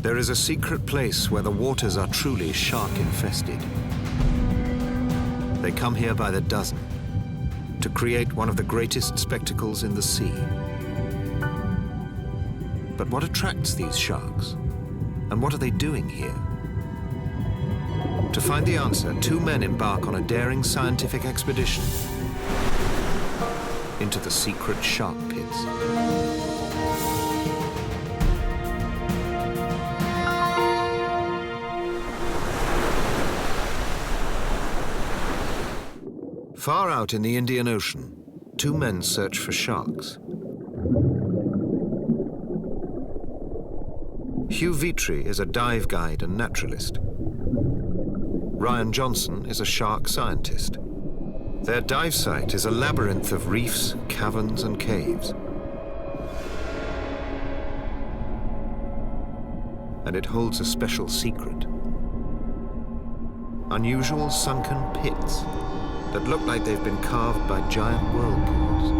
There is a secret place where the waters are truly shark-infested. They come here by the dozen to create one of the greatest spectacles in the sea. But what attracts these sharks? And what are they doing here? To find the answer, two men embark on a daring scientific expedition into the secret shark pits. Far out in the Indian Ocean, two men search for sharks. Hugues Vitry is a dive guide and naturalist. Ryan Johnson is a shark scientist. Their dive site is a labyrinth of reefs, caverns, and caves. And it holds a special secret. Unusual sunken pits that look like they've been carved by giant whirlpools.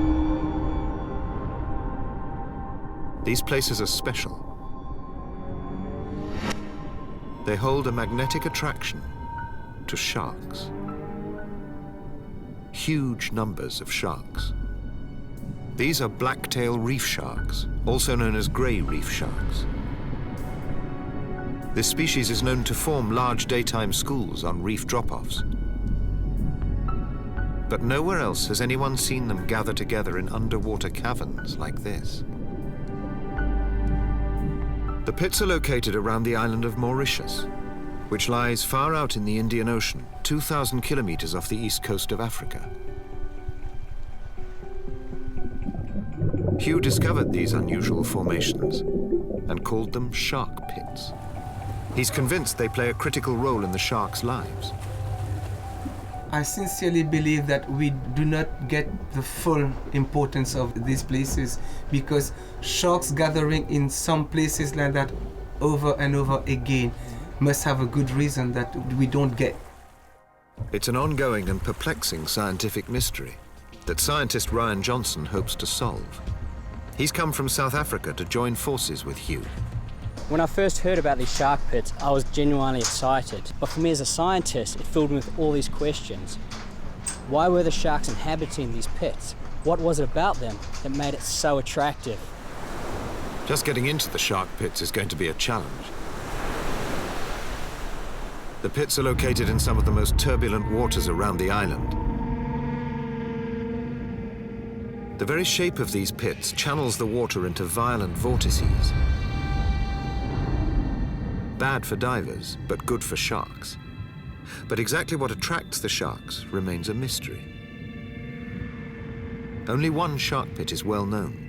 These places are special. They hold a magnetic attraction to sharks. Huge numbers of sharks. These are blacktail reef sharks, also known as grey reef sharks. This species is known to form large daytime schools on reef drop-offs. But nowhere else has anyone seen them gather together in underwater caverns like this. The pits are located around the island of Mauritius, which lies far out in the Indian Ocean, 2,000 kilometers off the east coast of Africa. Hugues discovered these unusual formations and called them shark pits. He's convinced they play a critical role in the sharks' lives. I sincerely believe that we do not get the full importance of these places, because sharks gathering in some places like that over and over again must have a good reason that we don't get. It's an ongoing and perplexing scientific mystery that scientist Ryan Johnson hopes to solve. He's come from South Africa to join forces with Hugues. When I first heard about these shark pits, I was genuinely excited. But for me as a scientist, it filled me with all these questions. Why were the sharks inhabiting these pits? What was it about them that made it so attractive? Just getting into the shark pits is going to be a challenge. The pits are located in some of the most turbulent waters around the island. The very shape of these pits channels the water into violent vortices. Bad for divers, but good for sharks. But exactly what attracts the sharks remains a mystery. Only one shark pit is well known.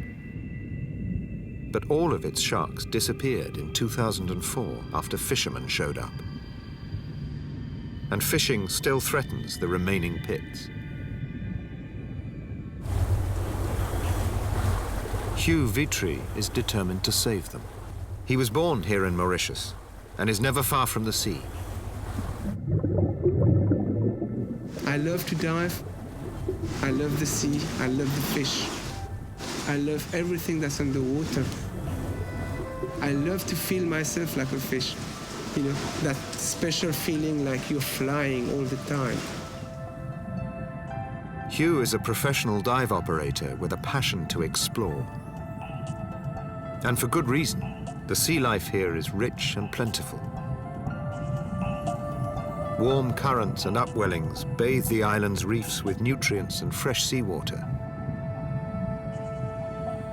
But all of its sharks disappeared in 2004 after fishermen showed up. And fishing still threatens the remaining pits. Hugues Vitry is determined to save them. He was born here in Mauritius and is never far from the sea. I love to dive. I love the sea. I love the fish. I love everything that's underwater. I love to feel myself like a fish. You know, that special feeling like you're flying all the time. Hugues is a professional dive operator with a passion to explore. And for good reason. The sea life here is rich and plentiful. Warm currents and upwellings bathe the island's reefs with nutrients and fresh seawater.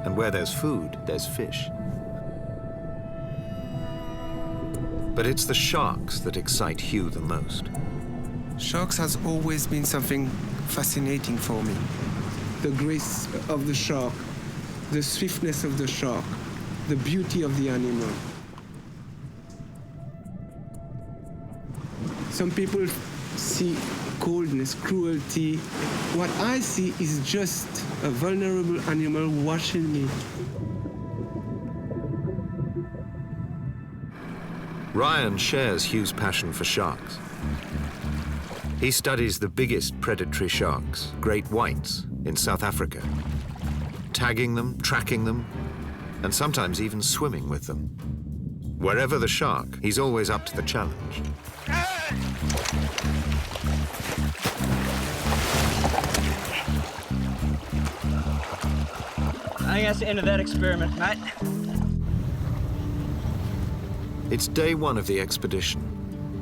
And where there's food, there's fish. But it's the sharks that excite Hugues the most. Sharks has always been something fascinating for me. The grace of the shark, the swiftness of the shark, the beauty of the animal. Some people see coldness, cruelty. What I see is just a vulnerable animal watching me. Ryan shares Hugues' passion for sharks. He studies the biggest predatory sharks, great whites, in South Africa, tagging them, tracking them, and sometimes even swimming with them. Wherever the shark, he's always up to the challenge. I think that's the end of that experiment, mate. It's day one of the expedition,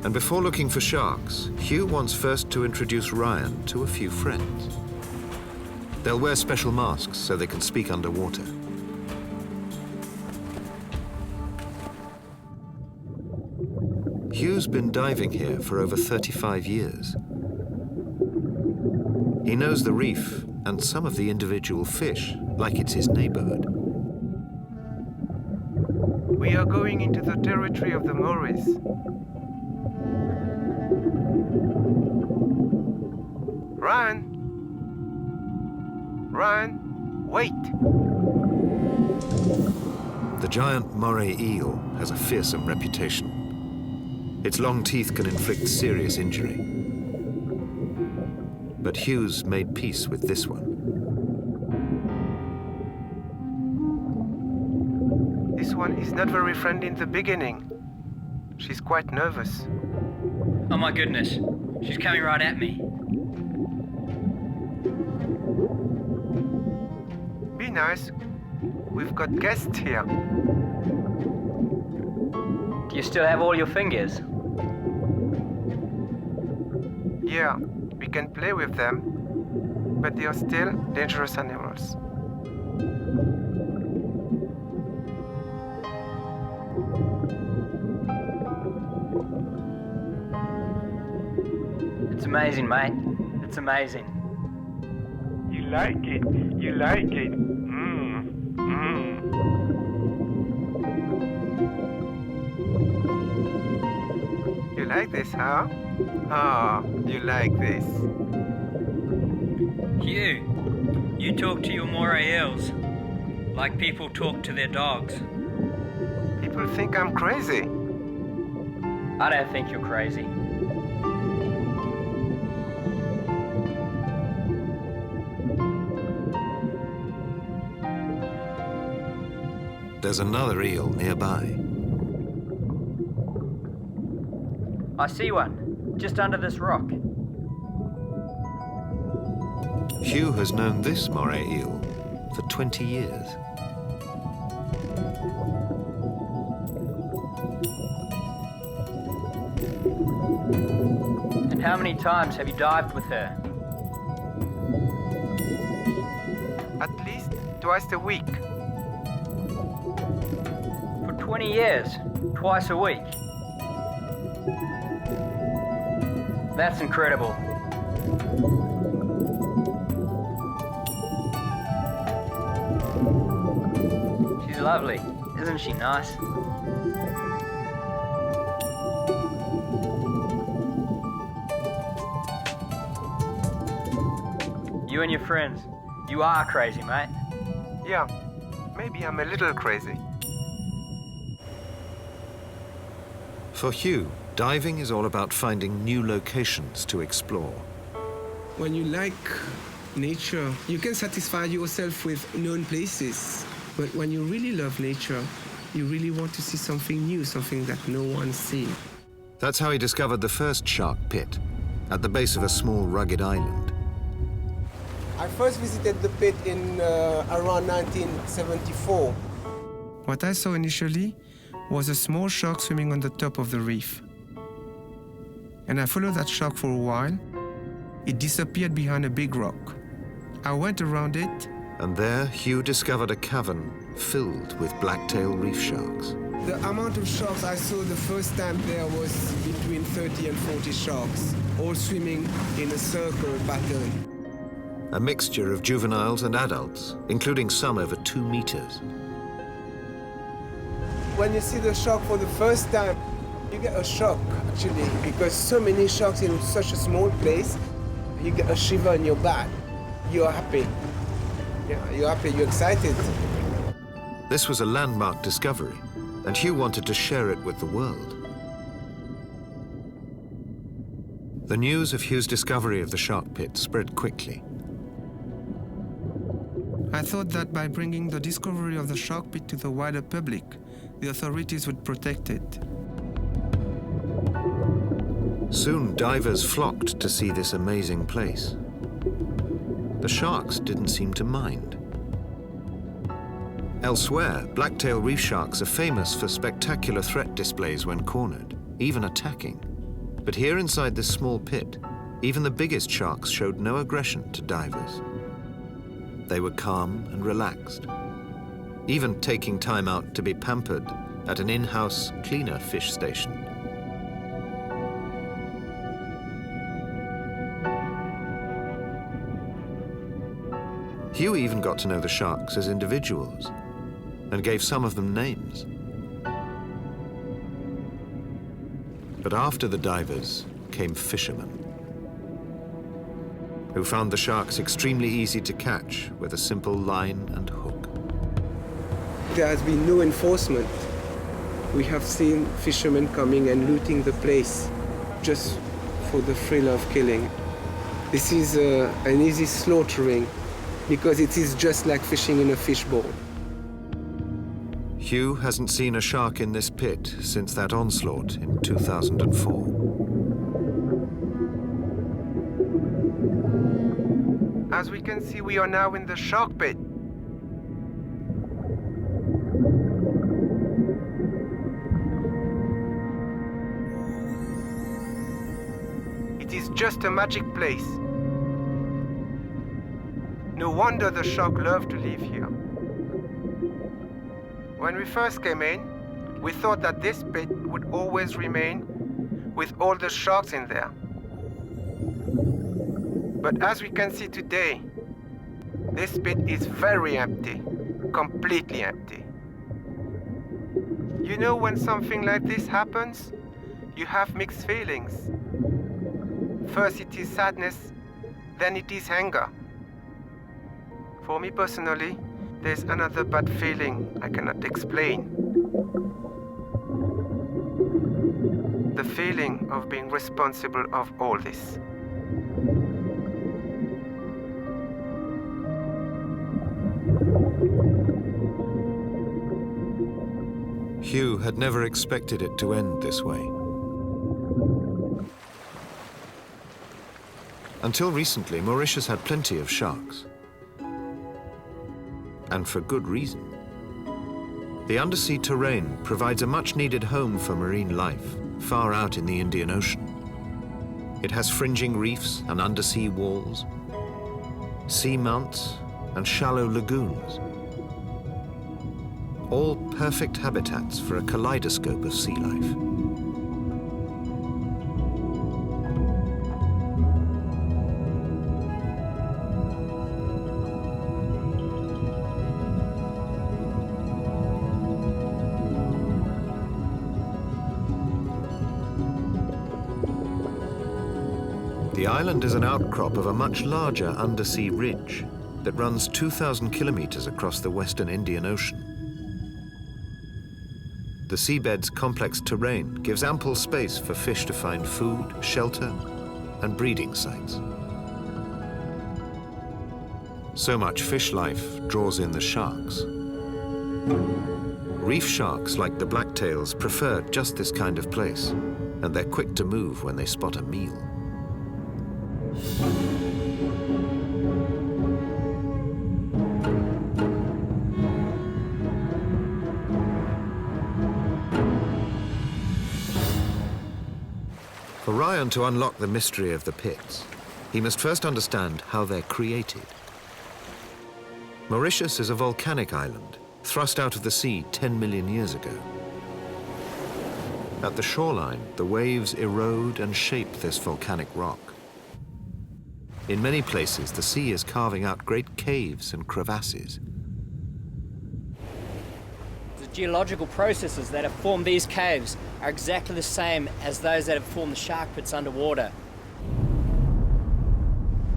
and before looking for sharks, Hugh wants first to introduce Ryan to a few friends. They'll wear special masks so they can speak underwater. Hugh's been diving here for over 35 years. He knows the reef and some of the individual fish, like it's his neighborhood. We are going into the territory of the Maurice. Ryan! Ryan, wait! The giant moray eel has a fearsome reputation. Its long teeth can inflict serious injury. But Hugh's made peace with this one. This one is not very friendly in the beginning. She's quite nervous. Oh my goodness, she's coming right at me. Be nice. We've got guests here. Do you still have all your fingers? Yeah, we can play with them, but they are still dangerous animals. It's amazing, mate. It's amazing. You like it. You like it. You like this, huh? Ah, you like this. Hugh, you talk to your moray eels like people talk to their dogs. People think I'm crazy. I don't think you're crazy. There's another eel nearby. I see one, just under this rock. Hugh has known this moray eel for 20 years. And how many times have you dived with her? At least twice a week. For 20 years, twice a week. That's incredible. She's lovely, isn't she nice? You and your friends, you are crazy, mate. Yeah, maybe I'm a little crazy. For Hugh, diving is all about finding new locations to explore. When you like nature, you can satisfy yourself with known places. But when you really love nature, you really want to see something new, something that no one's seen. That's how he discovered the first shark pit, at the base of a small rugged island. I first visited the pit in around 1974. What I saw initially was a small shark swimming on the top of the reef. And I followed that shark for a while. It disappeared behind a big rock. I went around it. And there, Hugh discovered a cavern filled with blacktail reef sharks. The amount of sharks I saw the first time there was between 30 and 40 sharks, all swimming in a circle pattern. A mixture of juveniles and adults, including some over 2 meters. When you see the shark for the first time, you get a shock, actually, because so many sharks in such a small place, you get a shiver in your back. You're happy. Yeah, you're happy, you're excited. This was a landmark discovery, and Hugh wanted to share it with the world. The news of Hugh's discovery of the shark pit spread quickly. I thought that by bringing the discovery of the shark pit to the wider public, the authorities would protect it. Soon divers flocked to see this amazing place. The sharks didn't seem to mind. Elsewhere, blacktail reef sharks are famous for spectacular threat displays when cornered, even attacking. But here inside this small pit, even the biggest sharks showed no aggression to divers. They were calm and relaxed, even taking time out to be pampered at an in-house cleaner fish station. Hugh even got to know the sharks as individuals and gave some of them names. But after the divers came fishermen, who found the sharks extremely easy to catch with a simple line and hook. There has been no enforcement. We have seen fishermen coming and looting the place just for the thrill of killing. This is an easy slaughtering because it is just like fishing in a fishbowl. Hugh hasn't seen a shark in this pit since that onslaught in 2004. As we can see, we are now in the shark pit. It is just a magic place. No wonder the shark love to live here. When we first came in, we thought that this pit would always remain with all the sharks in there. But as we can see today, this pit is very empty, completely empty. You know, when something like this happens, you have mixed feelings. First it is sadness, then it is anger. For me personally, there's another bad feeling I cannot explain. The feeling of being responsible of all this. Hugh had never expected it to end this way. Until recently, Mauritius had plenty of sharks. And for good reason. The undersea terrain provides a much-needed home for marine life, far out in the Indian Ocean. It has fringing reefs and undersea walls, seamounts and shallow lagoons. All perfect habitats for a kaleidoscope of sea life. The island is an outcrop of a much larger undersea ridge that runs 2,000 kilometers across the western Indian Ocean. The seabed's complex terrain gives ample space for fish to find food, shelter, and breeding sites. So much fish life draws in the sharks. Reef sharks, like the blacktails, prefer just this kind of place, and they're quick to move when they spot a meal. For Ryan to unlock the mystery of the pits, he must first understand how they're created. Mauritius is a volcanic island, thrust out of the sea 10 million years ago. At the shoreline, the waves erode and shape this volcanic rock. In many places, the sea is carving out great caves and crevasses. The geological processes that have formed these caves are exactly the same as those that have formed the shark pits underwater.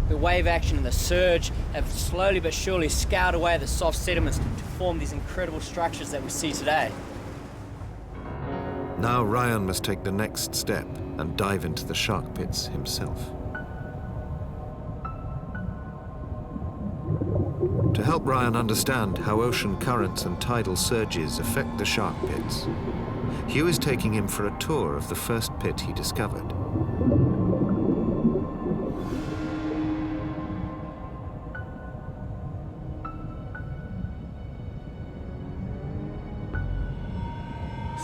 The wave action and the surge have slowly but surely scoured away the soft sediments to form these incredible structures that we see today. Now Ryan must take the next step and dive into the shark pits himself. To help Ryan understand how ocean currents and tidal surges affect the shark pits, Hugh is taking him for a tour of the first pit he discovered.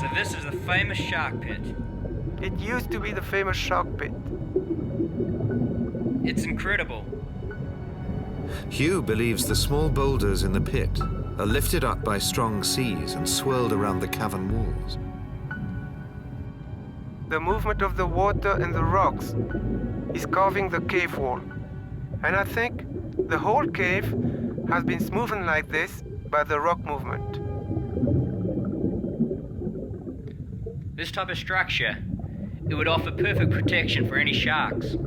So this is the famous shark pit. It used to be the famous shark pit. It's incredible. Hugh believes the small boulders in the pit are lifted up by strong seas and swirled around the cavern walls. The movement of the water and the rocks is carving the cave wall. And I think the whole cave has been smoothened like this by the rock movement. This type of structure, it would offer perfect protection for any sharks.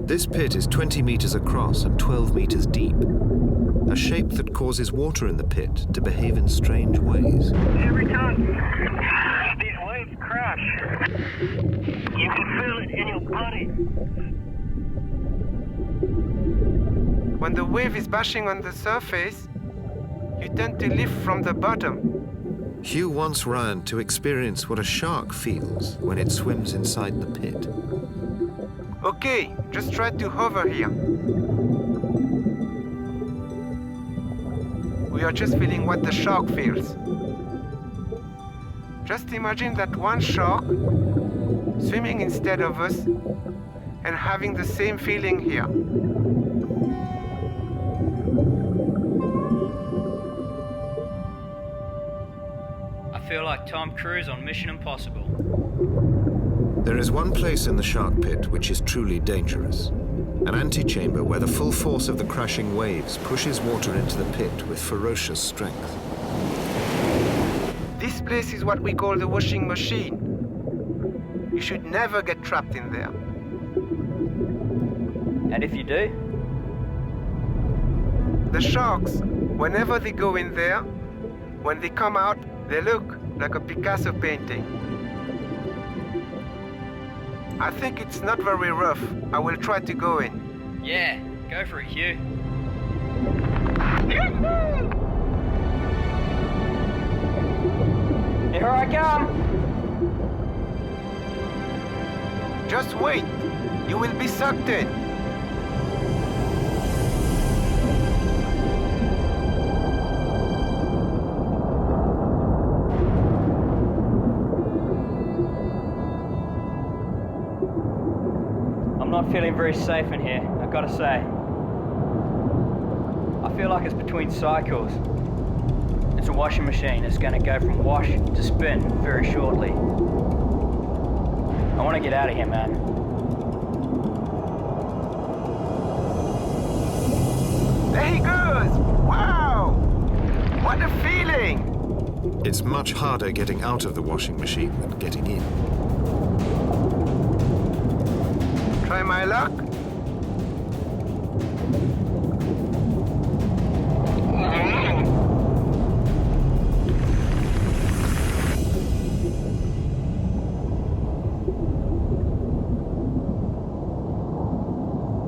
This pit is 20 meters across and 12 meters deep, a shape that causes water in the pit to behave in strange ways. Every time these waves crash, you can feel it in your body. When the wave is bashing on the surface, you tend to lift from the bottom. Hugh wants Ryan to experience what a shark feels when it swims inside the pit. Okay, just try to hover here. We are just feeling what the shark feels. Just imagine that one shark swimming instead of us and having the same feeling here. I feel like Tom Cruise on Mission Impossible. There is one place in the shark pit which is truly dangerous. An antechamber where the full force of the crashing waves pushes water into the pit with ferocious strength. This place is what we call the washing machine. You should never get trapped in there. And if you do? The sharks, whenever they go in there, when they come out, they look like a Picasso painting. I think it's not very rough. I will try to go in. Yeah, go for it, Hugh. Here I come! Just wait. You will be sucked in. I'm not feeling very safe in here, I've got to say. I feel like it's between cycles. It's a washing machine. It's going to go from wash to spin very shortly. I want to get out of here, man. There he goes! Wow! What a feeling! It's much harder getting out of the washing machine than getting in. Try my luck.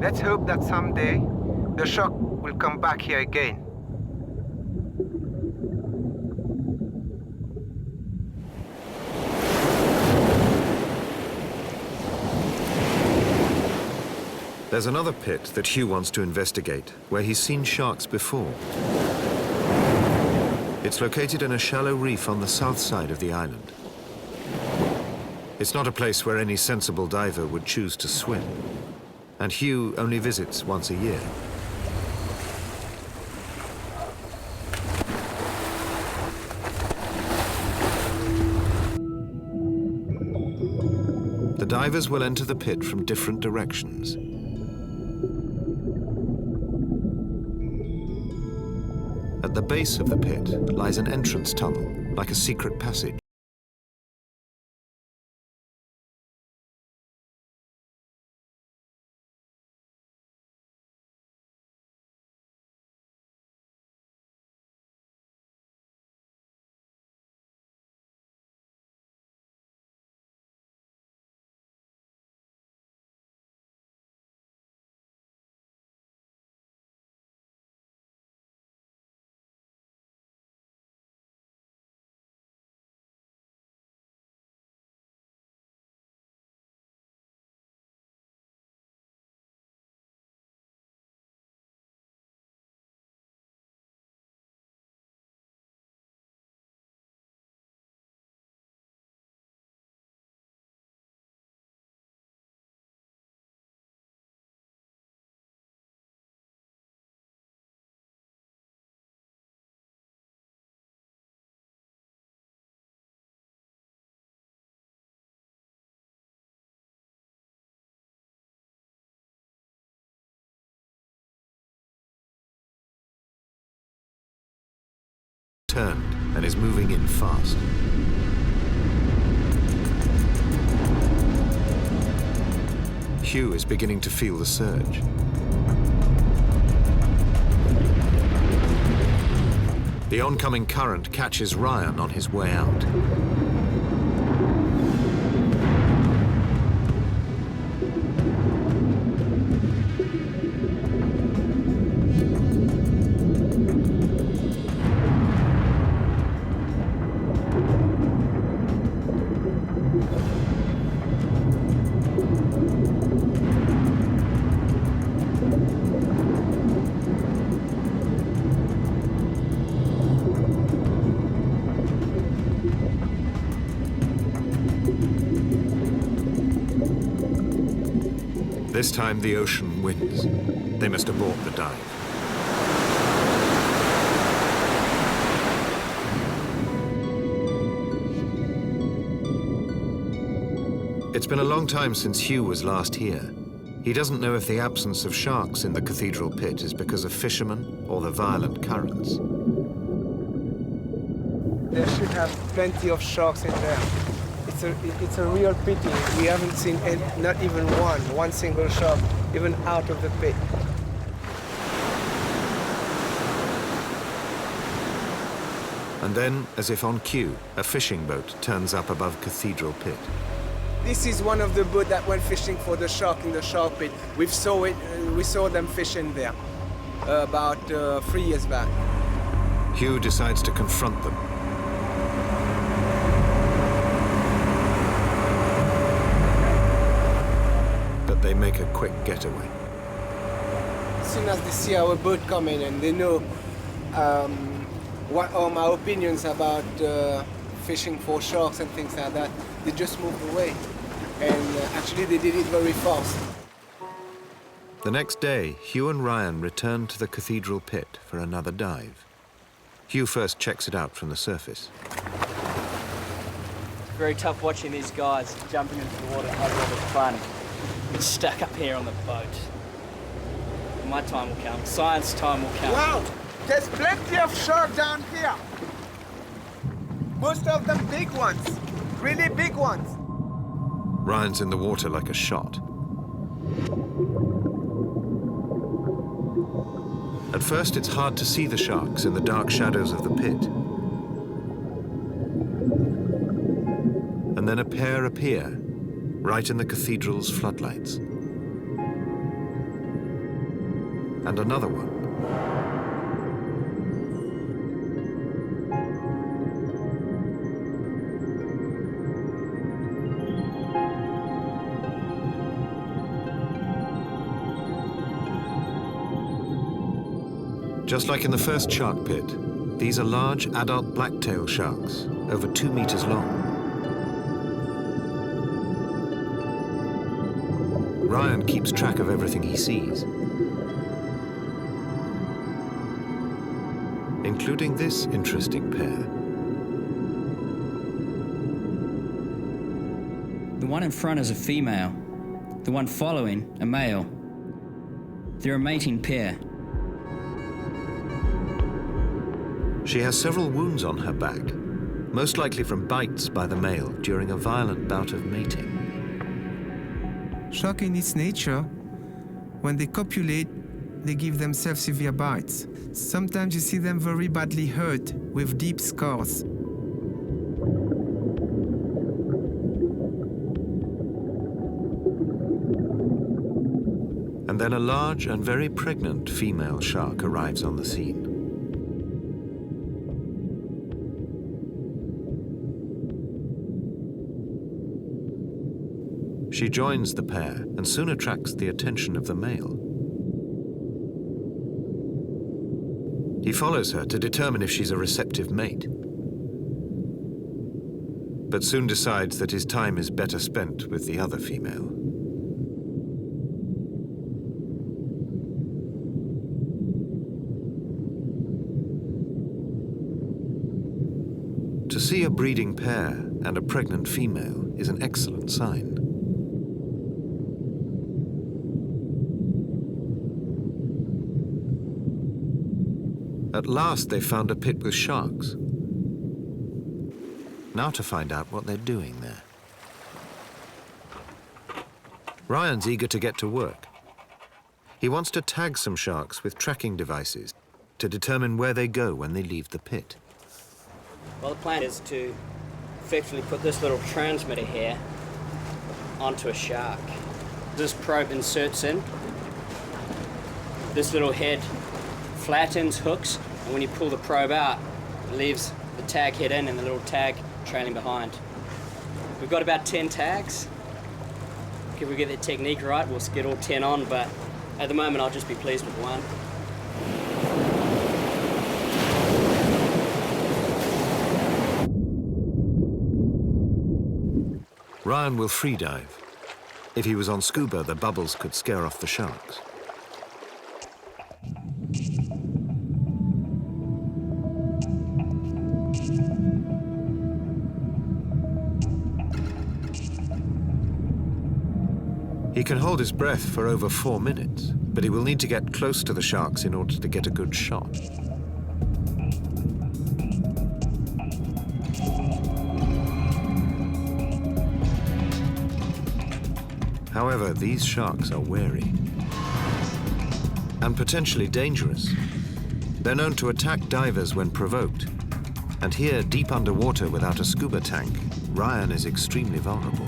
Let's hope that someday the shark will come back here again. There's another pit that Hugh wants to investigate, where he's seen sharks before. It's located in a shallow reef on the south side of the island. It's not a place where any sensible diver would choose to swim, and Hugh only visits once a year. The divers will enter the pit from different directions. At the base of the pit lies an entrance tunnel, like a secret passage. turned and is moving in fast. Hugh is beginning to feel the surge. The oncoming current catches Ryan on his way out. This time the ocean wins. They must abort the dive. It's been a long time since Hugh was last here. He doesn't know if the absence of sharks in the cathedral pit is because of fishermen or the violent currents. There should have plenty of sharks in there. It's a real pity. We haven't seen not even one single shark, even out of the pit. And then, as if on cue, a fishing boat turns up above Cathedral Pit. This is one of the boats that went fishing for the shark in the shark pit. We saw them fishing there about 3 years back. Hugh decides to confront them. But they make a quick getaway. As soon as they see our boat coming and they know what are my opinions about fishing for sharks and things like that, they just moved away. And actually they did it very fast. The next day, Hugh and Ryan return to the Cathedral Pit for another dive. Hugh first checks it out from the surface. It's very tough watching these guys jumping into the water. I love it fun. I'm stuck up here on the boat. My time will come. Science time will come. Wow! There's plenty of sharks down here. Most of them big ones. Really big ones. Ryan's in the water like a shot. At first, it's hard to see the sharks in the dark shadows of the pit. And then a pair appear, right in the cathedral's floodlights. And another one. Just like in the first shark pit, these are large adult blacktail sharks, over 2 meters long. Ryan keeps track of everything he sees, including this interesting pair. The one in front is a female, the one following a male. They're a mating pair. She has several wounds on her back, most likely from bites by the male during a violent bout of mating. Shark in its nature, when they copulate, they give themselves severe bites. Sometimes you see them very badly hurt with deep scars. And then a large and very pregnant female shark arrives on the scene. She joins the pair and soon attracts the attention of the male. He follows her to determine if she's a receptive mate, but soon decides that his time is better spent with the other female. To see a breeding pair and a pregnant female is an excellent sign. At last they found a pit with sharks, Now to find out what they're doing there. Ryan's eager to get to work. He wants to tag some sharks with tracking devices to determine where they go when they leave the pit. Well, the plan is to effectively put this little transmitter here onto a shark. This probe inserts in. This little head flattens, hooks, and when you pull the probe out, it leaves the tag head in and the little tag trailing behind. We've got about 10 tags. If we get the technique right, we'll get all 10 on, but at the moment I'll just be pleased with one. Ryan will free dive. If he was on scuba, the bubbles could scare off the sharks. He can hold his breath for over 4 minutes, but he will need to get close to the sharks in order to get a good shot. However, these sharks are wary and potentially dangerous. They're known to attack divers when provoked, and here, deep underwater without a scuba tank, Ryan is extremely vulnerable.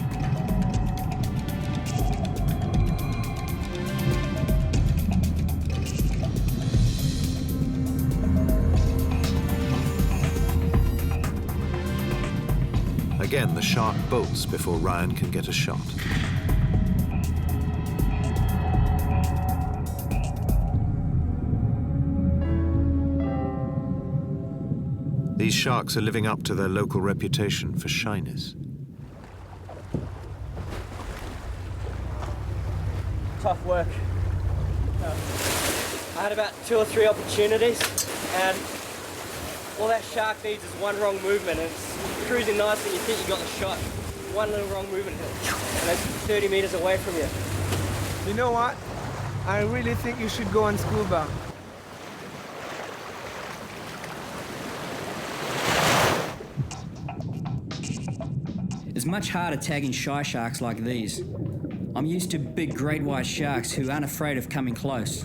Again, the shark bolts before Ryan can get a shot. These sharks are living up to their local reputation for shyness. Tough work. I had about 2 or 3 opportunities, and all that shark needs is one wrong movement, and it's cruising nice when you think you got the shot. One little wrong movement, and it's 30 meters away from you. You know what? I really think you should go on scuba. It's much harder tagging shy sharks like these. I'm used to big great white sharks who aren't afraid of coming close.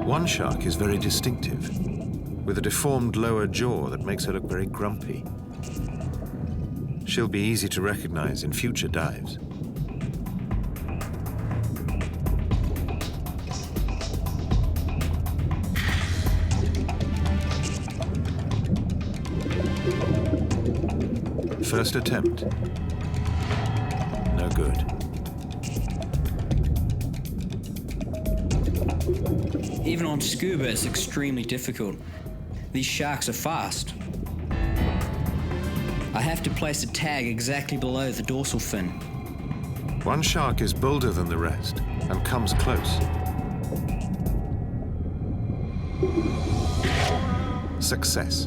One shark is very distinctive, with a deformed lower jaw that makes her look very grumpy. She'll be easy to recognize in future dives. First attempt. No good. Even on scuba, it's extremely difficult. These sharks are fast. I have to place a tag exactly below the dorsal fin. One shark is bolder than the rest and comes close. Success.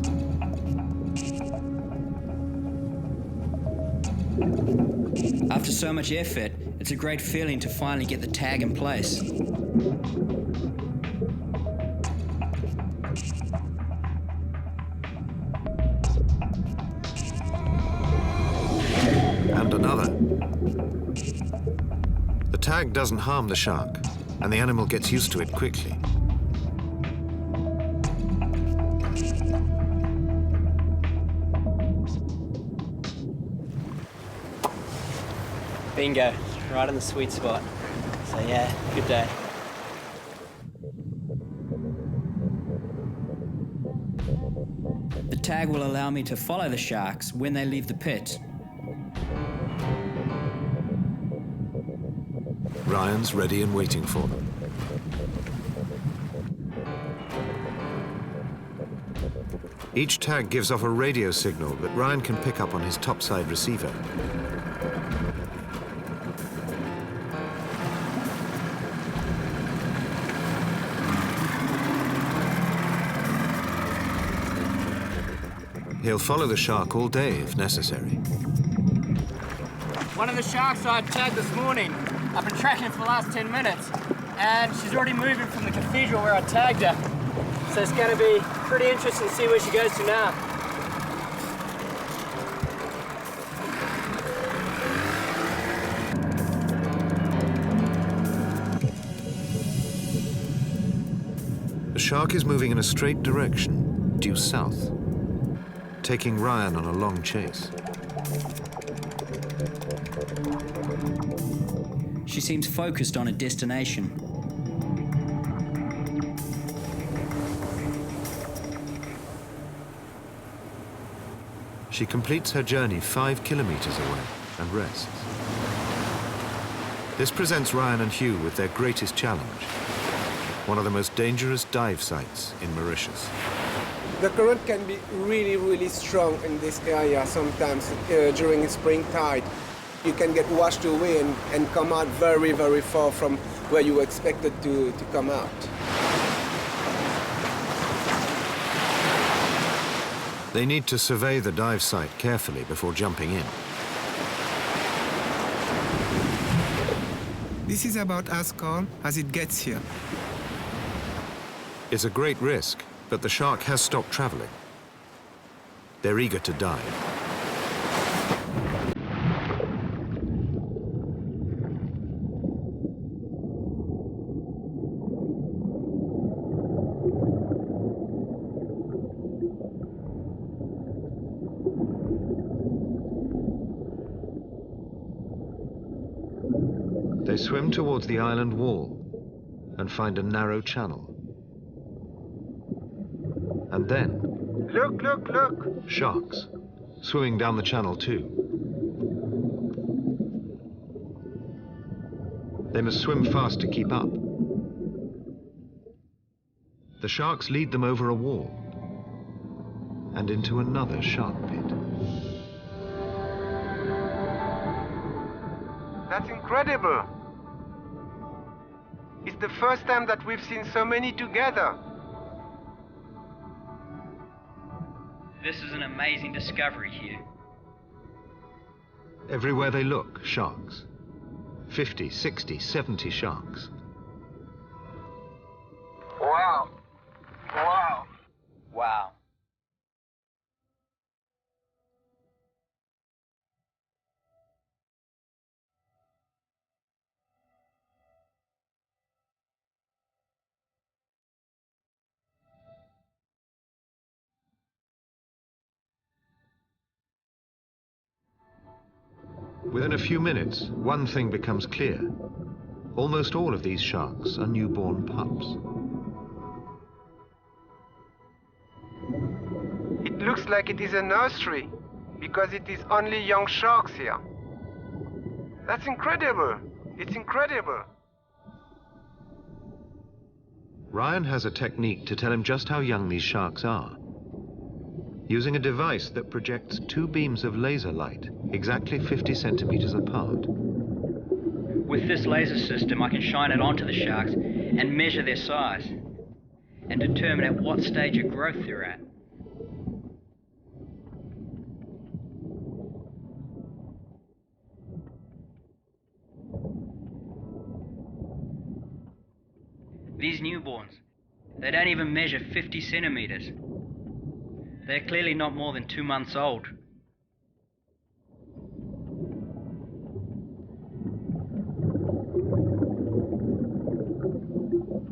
After so much effort, it's a great feeling to finally get the tag in place. And another. The tag doesn't harm the shark, and the animal gets used to it quickly. Bingo, right in the sweet spot. So yeah, good day. The tag will allow me to follow the sharks when they leave the pit. Ryan's ready and waiting for them. Each tag gives off a radio signal that Ryan can pick up on his topside receiver. He'll follow the shark all day if necessary. One of the sharks I tagged this morning, I've been tracking for the last 10 minutes. and she's already moving from the cathedral where I tagged her. So it's going to be pretty interesting to see where she goes to now. The shark is moving in a straight direction, due south, taking Ryan on a long chase. She seems focused on a destination. She completes her journey 5 kilometers away and rests. This presents Ryan and Hugh with their greatest challenge, one of the most dangerous dive sites in Mauritius. The current can be really, really strong in this area sometimes during spring tide. You can get washed away and come out very, very far from where you expected to come out. They need to survey the dive site carefully before jumping in. This is about as calm as it gets here. It's a great risk, but the shark has stopped traveling. They're eager to dive. They swim towards the island wall and find a narrow channel. And then... Look, look, look! Sharks, swimming down the channel too. They must swim fast to keep up. The sharks lead them over a wall and into another shark pit. That's incredible! It's the first time that we've seen so many together. This is an amazing discovery, Hugh. Everywhere they look, sharks. 50, 60, 70 sharks. Wow! Wow! Wow. Within a few minutes, one thing becomes clear. Almost all of these sharks are newborn pups. It looks like it is a nursery, because it is only young sharks here. That's incredible! It's incredible! Ryan has a technique to tell him just how young these sharks are. Using a device that projects 2 beams of laser light exactly 50 centimeters apart. With this laser system, I can shine it onto the sharks and measure their size and determine at what stage of growth they're at. These newborns, they don't even measure 50 centimeters. They're clearly not more than 2 months old.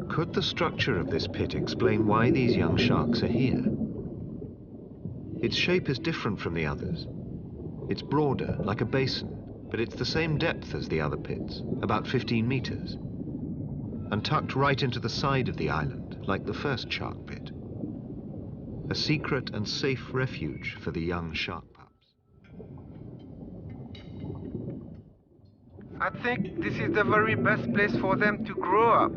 Could the structure of this pit explain why these young sharks are here? Its shape is different from the others. It's broader, like a basin, but it's the same depth as the other pits, about 15 meters, and tucked right into the side of the island, like the first shark pit. A secret and safe refuge for the young shark pups. I think this is the very best place for them to grow up.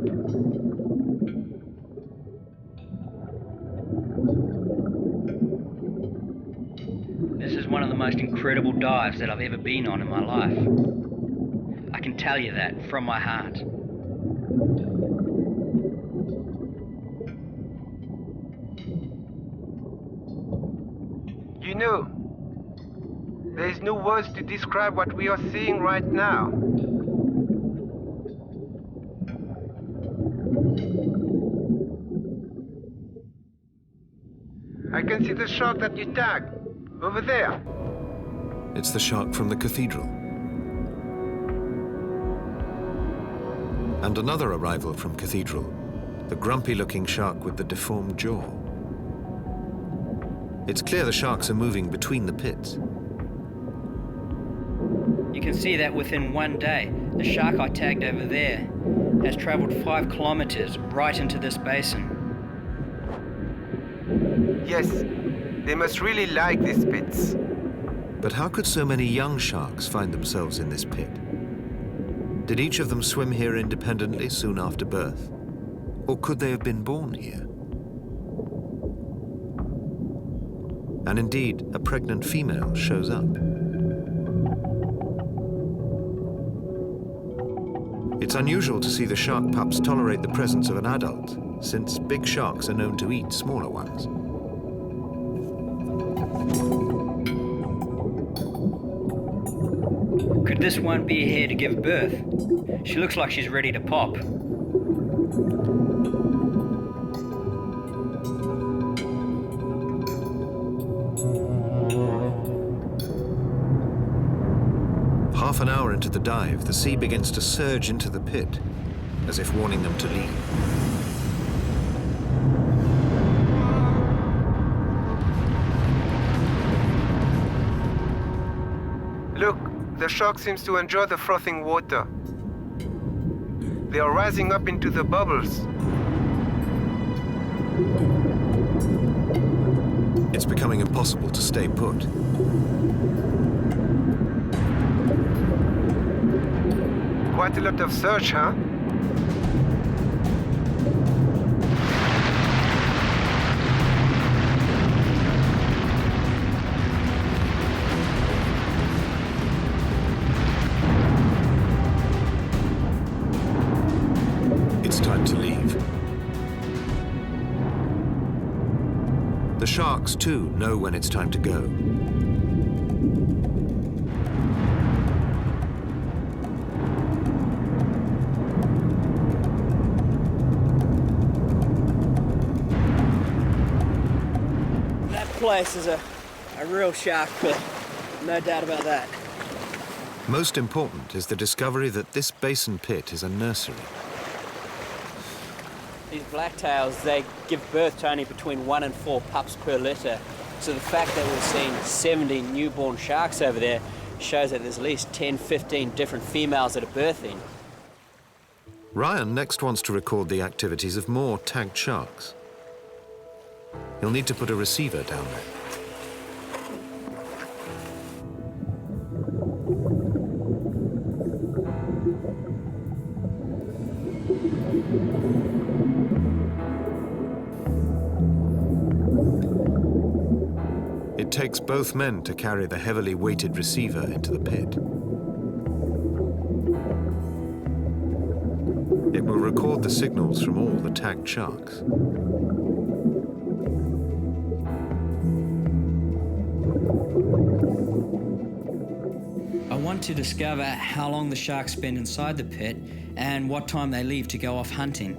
This is one of the most incredible dives that I've ever been on in my life. I can tell you that from my heart. You know, there is no words to describe what we are seeing right now. I can see the shark that you tagged. Over there. It's the shark from the cathedral. And another arrival from Cathedral, the grumpy-looking shark with the deformed jaw. It's clear the sharks are moving between the pits. You can see that within one day, the shark I tagged over there has travelled 5 kilometres right into this basin. Yes, they must really like these pits. But how could so many young sharks find themselves in this pit? Did each of them swim here independently soon after birth? Or could they have been born here? And indeed, a pregnant female shows up. It's unusual to see the shark pups tolerate the presence of an adult, since big sharks are known to eat smaller ones. Could this one be here to give birth? She looks like she's ready to pop. Half an hour into the dive, the sea begins to surge into the pit, as if warning them to leave. Look, the shark seems to enjoy the frothing water. They are rising up into the bubbles. It's becoming impossible to stay put. Quite a lot of surge, huh? It's time to leave. The sharks, too, know when it's time to go. Place is a real shark pit, no doubt about that. Most important is the discovery that this basin pit is a nursery. These blacktails, they give birth to only between 1 and 4 pups per litter. So the fact that we've seen 70 newborn sharks over there shows that there's at least 10, 15 different females that are birthing. Ryan next wants to record the activities of more tagged sharks. He'll need to put a receiver down there. It takes both men to carry the heavily weighted receiver into the pit. It will record the signals from all the tagged sharks. I want to discover how long the sharks spend inside the pit and what time they leave to go off hunting.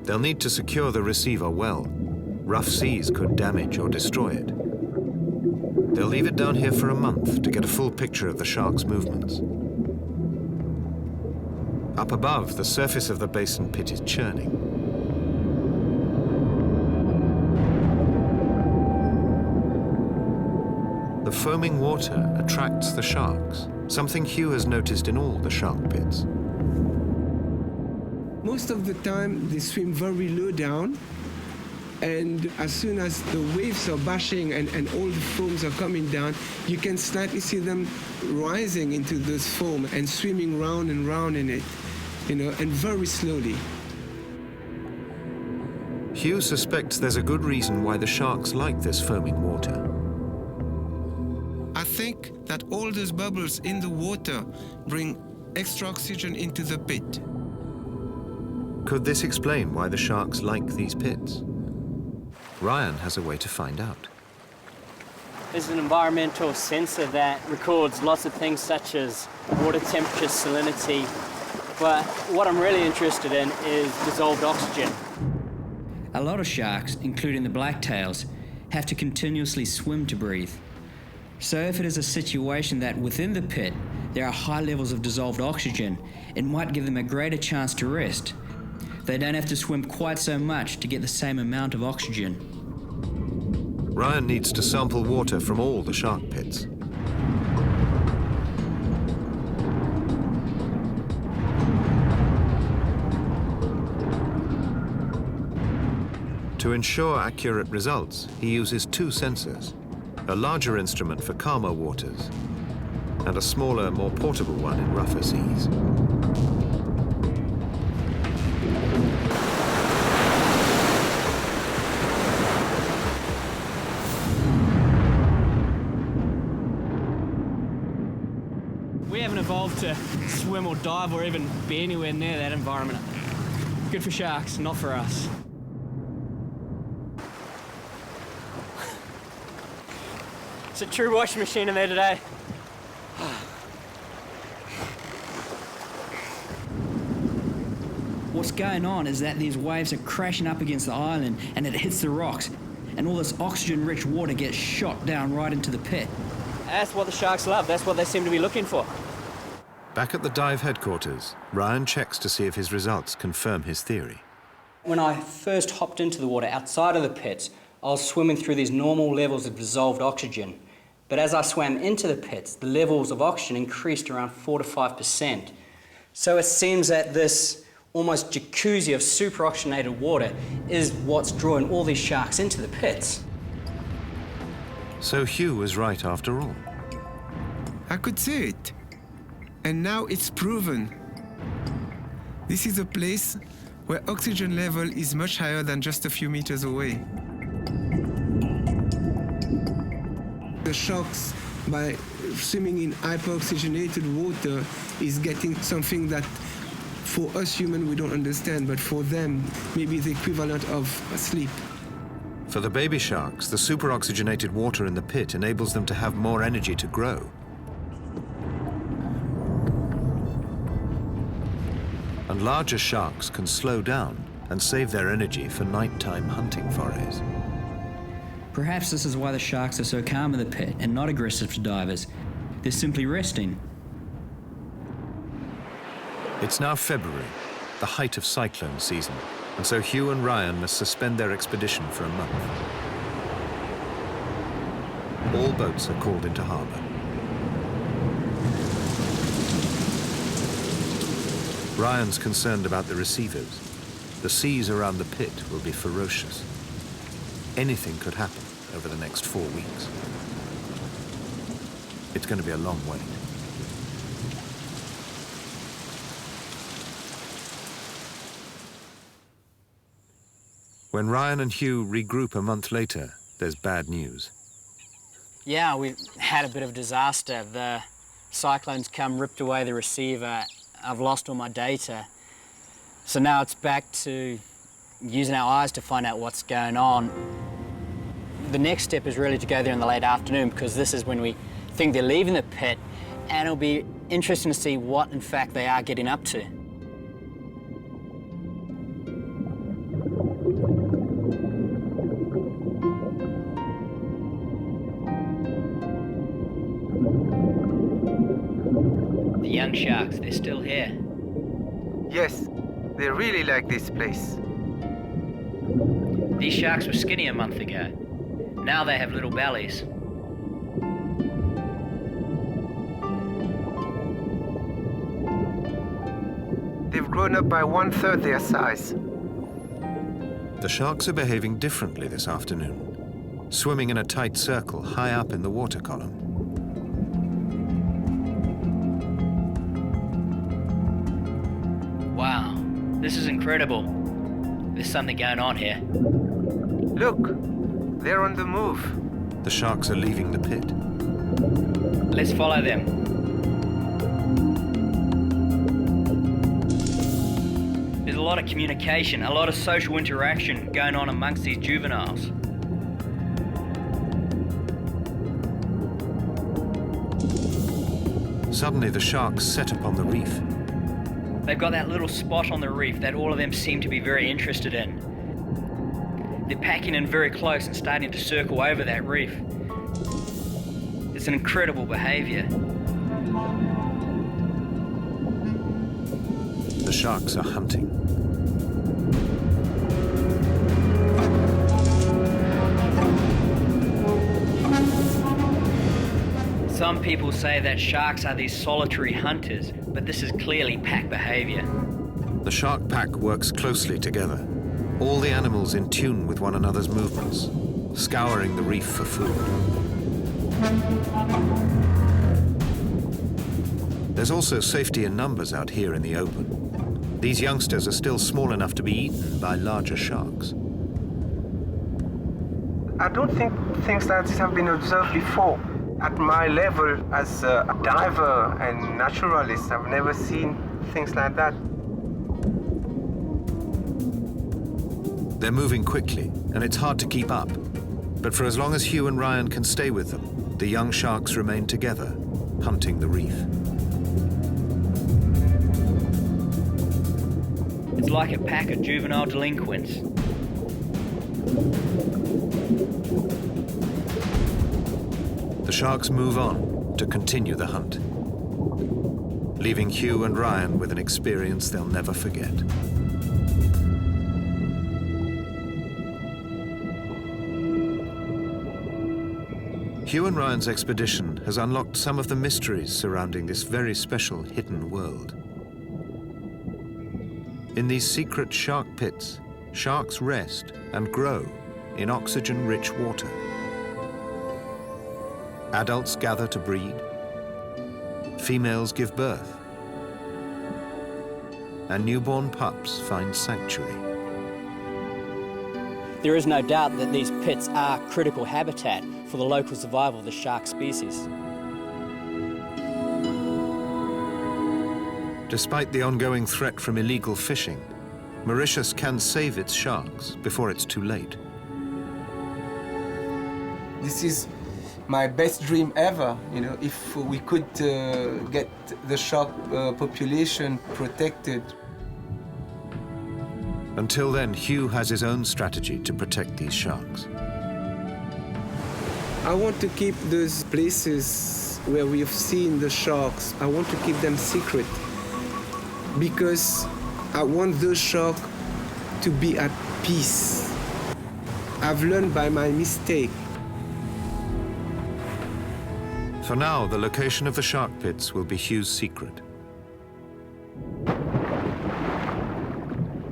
They'll need to secure the receiver well. Rough seas could damage or destroy it. They'll leave it down here for a month to get a full picture of the shark's movements. Up above, the surface of the basin pit is churning. The foaming water attracts the sharks, something Hugh has noticed in all the shark pits. Most of the time, they swim very low down, and as soon as the waves are bashing and all the foams are coming down, you can slightly see them rising into this foam and swimming round and round in it, and very slowly. Hugh suspects there's a good reason why the sharks like this foaming water. I think that all those bubbles in the water bring extra oxygen into the pit. Could this explain why the sharks like these pits? Ryan has a way to find out. There's an environmental sensor that records lots of things such as water temperature, salinity, but what I'm really interested in is dissolved oxygen. A lot of sharks, including the blacktails, have to continuously swim to breathe. So if it is a situation that within the pit there are high levels of dissolved oxygen, it might give them a greater chance to rest. They don't have to swim quite so much to get the same amount of oxygen. Ryan needs to sample water from all the shark pits. To ensure accurate results, he uses two sensors, a larger instrument for calmer waters and a smaller, more portable one in rougher seas. We haven't evolved to swim or dive or even be anywhere near that environment. Good for sharks, not for us. It's a true washing machine in there today. What's going on is that these waves are crashing up against the island and it hits the rocks, and all this oxygen-rich water gets shot down right into the pit. That's what the sharks love. That's what they seem to be looking for. Back at the dive headquarters, Ryan checks to see if his results confirm his theory. When I first hopped into the water outside of the pits, I was swimming through these normal levels of dissolved oxygen. But as I swam into the pits, the levels of oxygen increased around 4 to 5%. So it seems that this almost jacuzzi of superoxygenated water is what's drawing all these sharks into the pits. So Hugh was right after all. I could see it. And now it's proven. This is a place where oxygen level is much higher than just a few meters away. The sharks, by swimming in hyperoxygenated water, is getting something that for us humans we don't understand, but for them maybe the equivalent of sleep. For the baby sharks, the superoxygenated water in the pit enables them to have more energy to grow. And larger sharks can slow down and save their energy for nighttime hunting forays. Perhaps this is why the sharks are so calm in the pit and not aggressive to divers. They're simply resting. It's now February, the height of cyclone season, and so Hugh and Ryan must suspend their expedition for a month. All boats are called into harbour. Ryan's concerned about the receivers. The seas around the pit will be ferocious. Anything could happen over the next 4 weeks. It's going to be a long wait. When Ryan and Hugh regroup a month later, there's bad news. Yeah, we've had a bit of a disaster. The cyclone's come, ripped away the receiver. I've lost all my data. So now it's back to using our eyes to find out what's going on. The next step is really to go there in the late afternoon, because this is when we think they're leaving the pit, and it'll be interesting to see what in fact they are getting up to. The young sharks, they're still here. Yes, they really like this place. These sharks were skinny a month ago. Now they have little bellies. They've grown up by 1/3 their size. The sharks are behaving differently this afternoon, swimming in a tight circle high up in the water column. Wow, this is incredible. There's something going on here. Look, they're on the move. The sharks are leaving the pit. Let's follow them. There's a lot of communication, a lot of social interaction going on amongst these juveniles. Suddenly, the sharks set upon the reef. They've got that little spot on the reef that all of them seem to be very interested in. They're packing in very close and starting to circle over that reef. It's an incredible behaviour. The sharks are hunting. Some people say that sharks are these solitary hunters, but this is clearly pack behaviour. The shark pack works closely together, all the animals in tune with one another's movements, scouring the reef for food. There's also safety in numbers out here in the open. These youngsters are still small enough to be eaten by larger sharks. I don't think things like this have been observed before. At my level as a diver and naturalist, I've never seen things like that. They're moving quickly, and it's hard to keep up. But for as long as Hugh and Ryan can stay with them, the young sharks remain together, hunting the reef. It's like a pack of juvenile delinquents. The sharks move on to continue the hunt, leaving Hugh and Ryan with an experience they'll never forget. Hugh and Ryan's expedition has unlocked some of the mysteries surrounding this very special hidden world. In these secret shark pits, sharks rest and grow in oxygen-rich water. Adults gather to breed, females give birth, and newborn pups find sanctuary. There is no doubt that these pits are critical habitat for the local survival of the shark species. Despite the ongoing threat from illegal fishing, Mauritius can save its sharks before it's too late. This is my best dream ever, you know, if we could get the shark population protected. Until then, Hugh has his own strategy to protect these sharks. I want to keep those places where we have seen the sharks, I want to keep them secret because I want those sharks to be at peace. I've learned by my mistake. For now, the location of the shark pits will be Hugh's secret.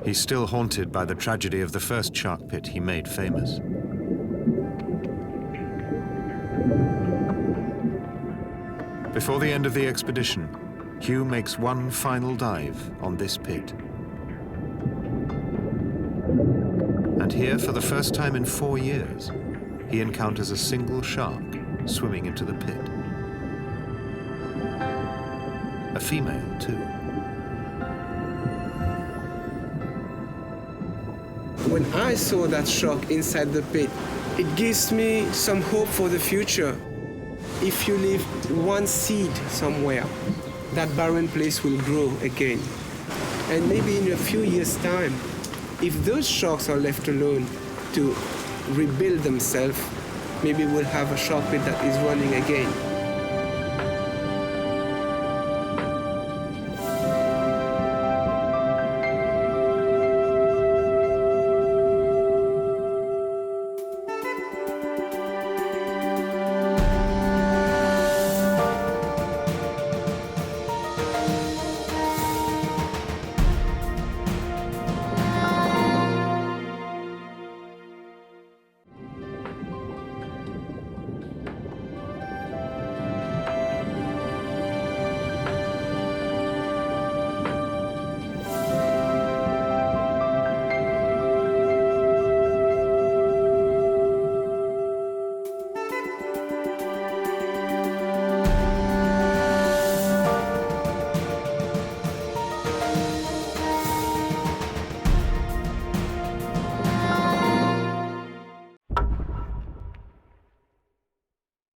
He's still haunted by the tragedy of the first shark pit he made famous. Before the end of the expedition, Hugh makes one final dive on this pit. And here, for the first time in 4 years, he encounters a single shark swimming into the pit. A female, too. When I saw that shark inside the pit, it gives me some hope for the future. If you leave one seed somewhere, that barren place will grow again. And maybe in a few years' time, if those sharks are left alone to rebuild themselves, maybe we'll have a shark pit that is running again.